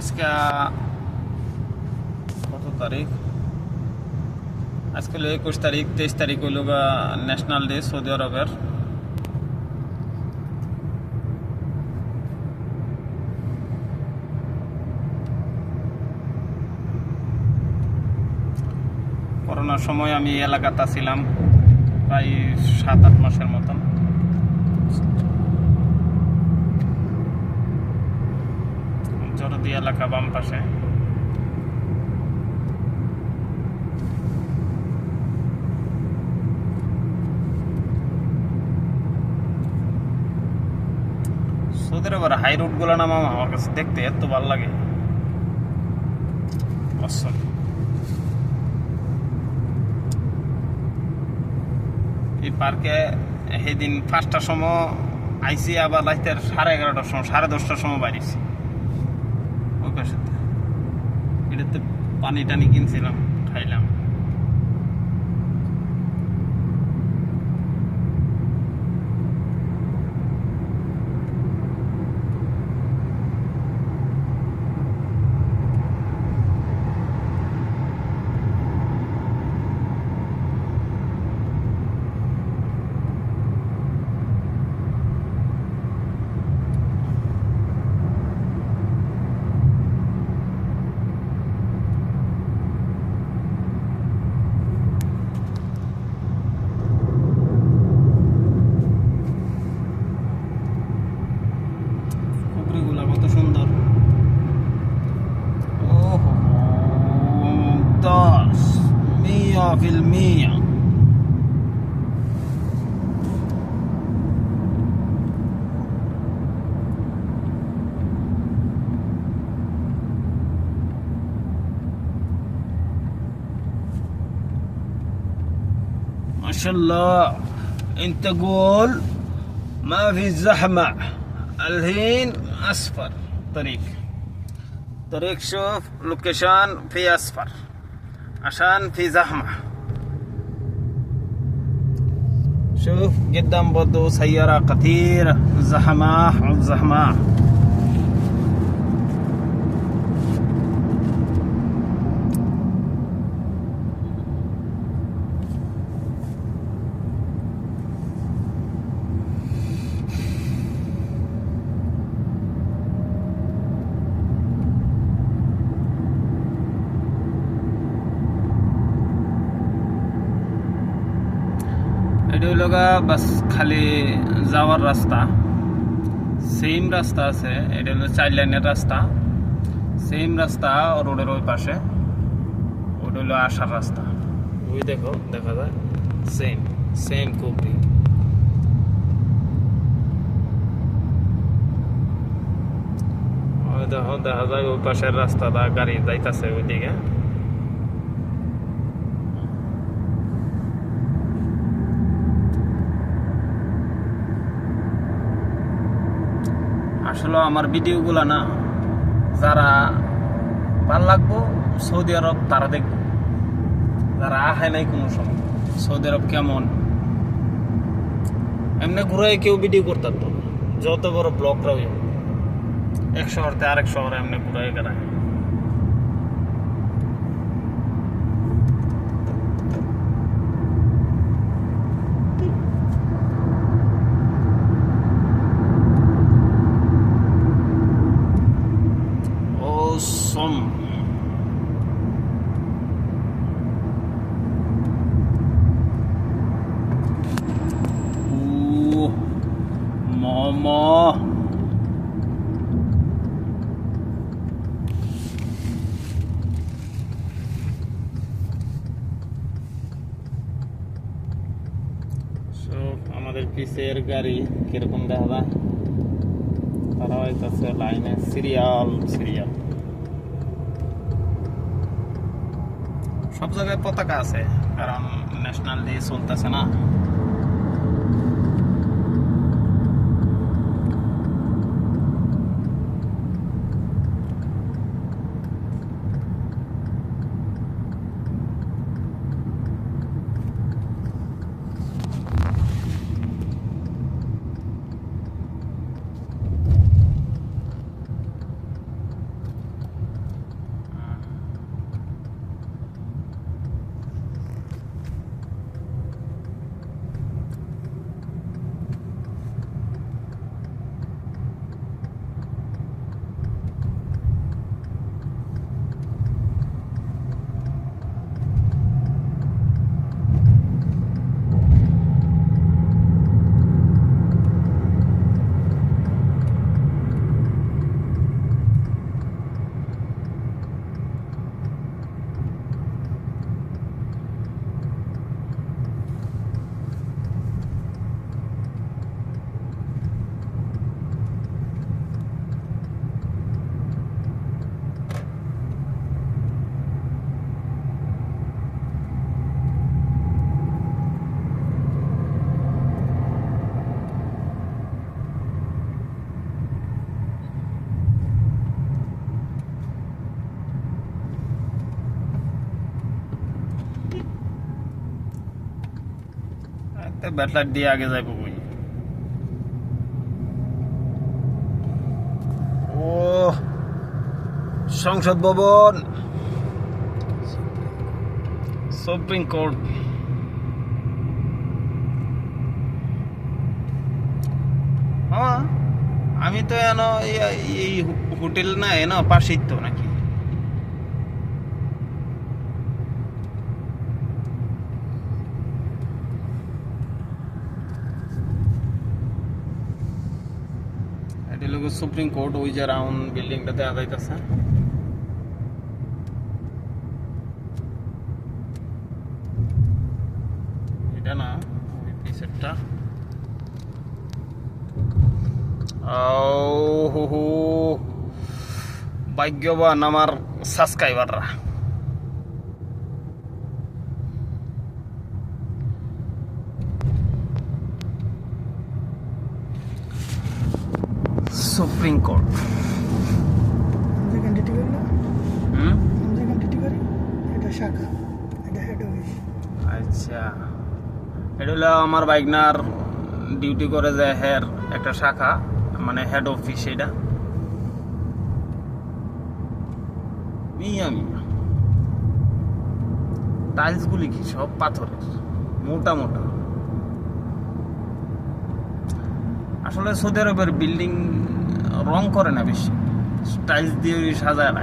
আজকে কত তারিখ? আজকে হলো 21 তারিখ। 23 তারিখ হইল ন্যাশনাল ডে সৌদি আরবের। করোনার সময় আমি এলাকাতে ছিলাম প্রায় 7-8 মাসের মতন। জরদি এলাকা বাম পাশে। সৌদি আরবের হাই রোড গুলো না মামা আমার কাছে দেখতে এত ভালো লাগে। অসম। এই পার্কে সেদিন 5টার সময় আইসি, আবার রাতের 11:30টার সময় 10:30টার সময় বাড়িছি। ওই পাশে এটাতে পানি টানি কিনছিলাম, খাইলাম। পুকুরিগুলা কত সুন্দর। ওহো, 100%। ما شاء الله. انت قول ما في زحمة الحين. اصفر طريق شوف لوكيشن في اصفر عشان في زحمة. شوف قدام برضو سيارة كثيرة، زحمة. এটা হইল বাস খালি যাওয়ার রাস্তা। সেম রাস্তা আছে, এটা হলো 4 লাইনের রাস্তা। সেম রাস্তা রোডের ওই পাশে, ওটা হলো আসার রাস্তা। ওই দেখো, দেখা যায় সেম কুবরি। ওই দেখো, দেখা যায় ওই পাশের রাস্তাটা গাড়ি যাইতেছে ওইদিকে। আসলে আমার ভিডিওগুলা না যারা ভাল লাগবো সৌদি আরব তারা দেখবো, যারা আহে নাই কোনো সময় সৌদি আরব কেমন এমনি ঘুরে কেউ ভিডিও করতাম তো, যত বড় ব্লগরাও এক শহরতে আরেক শহরে এমনি ঘুরে গেলাম। মোমো সব আমাদের পিসের গাড়ি কিরকম দেখা যায়, তারা হইতেছে লাইনে সিরিয়াল। সব জায়গায় পতাকা আছে, কারণ ন্যাশনাল ডে চলতেছে না। ব্যাটলাইট দিয়ে আগে যাইব কই। ও সংসদ ভবন, সুপ্রিম কোর্ট। হ্যাঁ আমি তো এই হোটেল না পাশেই তো নাকি। এটা লোক সুপ্রিম কোর্ট, ওই যে রাউন্ড বিল্ডিংটা দেখা যাইতেছে। এটা না ওই পিছেরটা। ভাগ্যবান আমার সাবস্ক্রাইবাররা। সুপ্রিম কোর্ট আচ্ছা, এটা হলো আমার বাইকনার ডিউটি করে যে হের একটা শাখা, মানে হেড অফিস। এটা টাইলস গুলি কি সব পাথরের, মোটা মোটা। আসলে সৌদি আরবের বিল্ডিং রং করে না বেশি, টাইলস দিয়ে সাজায় না।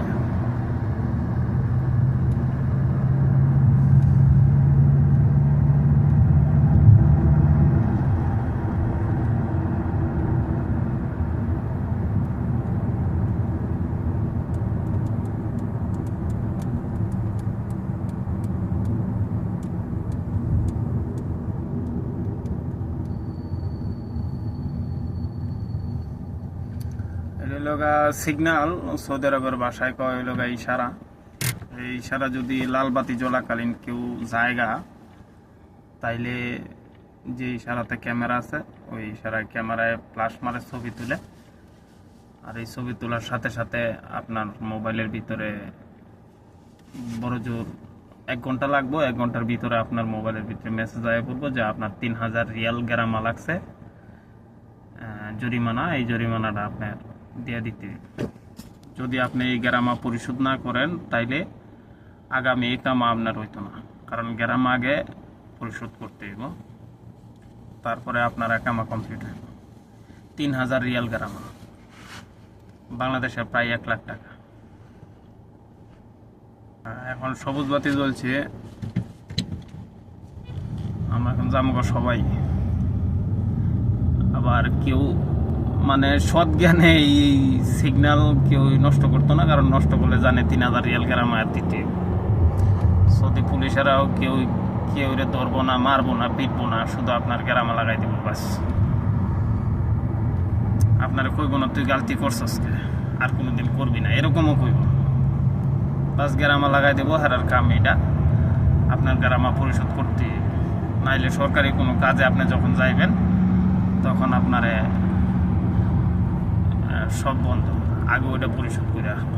সিগন্যাল সৌদি আরবের ভাষায় কয় লগা ইশারা। এই ইশারা যদি লাল বাতি জ্বলাকালীন কেউ জায়গা, তাইলে যে ইশারাতে ক্যামেরা আছে ওই ইশারায় ক্যামেরায় ফ্ল্যাশ মারে ছবি তুলে, আর এই ছবি তোলার সাথে সাথে আপনার মোবাইলের ভিতরে বড় জোর 1 ঘন্টা লাগবে, 1 ঘন্টার ভিতরে আপনার মোবাইলের ভিতরে মেসেজ আয়া পড়বো যে আপনার 3000 রিয়াল গ্রামা লাগছে জরিমানা। এই জরিমানাটা আপনার দিয়ে দিতে। যদি আপনি এই গ্রামা পরিশোধ না করেন তাইলে আগামী কামা আপনার হইতো না, কারণ গ্রামা আগে পরিশোধ করতে হইব, তারপরে আপনার কামা কমপ্লিট হইব। 3000 রিয়াল গ্রামা, বাংলাদেশে প্রায় 1 লাখ টাকা। এখন সবুজ বাতি জ্বলছে, আমরা এখন যাবো সবাই। আবার কেউ মানে সৎ জ্ঞানে এই সিগন্যাল কেউ নষ্ট করতো না, কারণ নষ্ট করলে জানে 3000 রিয়াল গ্রামা দিতে। সৌদি পুলিশেরাও কেউ ধরবো না, মারবো না, পিটবো না, শুধু আপনার গ্রামা লাগাই দেবো বাস। আপনারা কইব না তুই গালতি করছস আর কোনোদিন করবি না, এরকমও কইব। বাস গ্রামা লাগাই দেবো, হারার কাম এটা। আপনার গ্রামা পরিশোধ করতে, নাইলে সরকারি কোনো কাজে আপনি যখন যাইবেন তখন আপনারে সব বন্ধ, আগে ওইটা পরিশোধ করে আসবো।